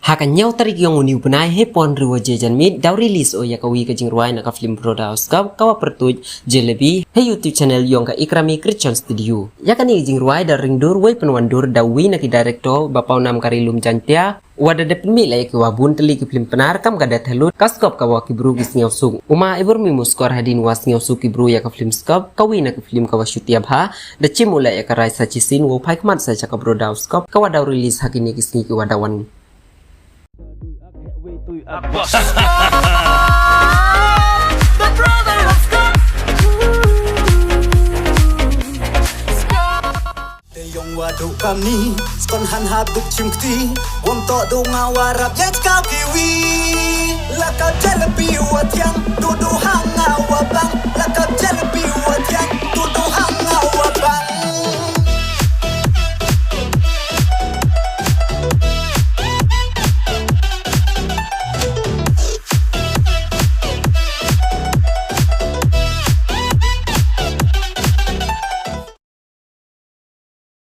Hakan nyau tarik yang uniu penai hepon ruwa jejan mid daw release o yakawi ka jingruai na ka film produce kawa pertuj jelebi he YouTube channel yang ka Ikrami Christian Studio. Yakani jingruai da ringdur wai penwandur dawi na ki director bapau nam karilum jantia wada de pemi lai ki wabun teli ki film penar kam kada thalut kaskop kawa ki bru gis ngau sung uma ibur mi muskor hadin was ngau su ki bru ya ka film skop kawi na ki film kawa syutia bha da chimula ya ka rai sa chisin wo phai kmat sa ka produce skop kawa daw release hakini ki sni ki wadawan Waduh kami skon han habuk cimkti untuk dunga warap jet kau kiwi lakau jelebi wat yang dudu hanga wabang lakau jelebi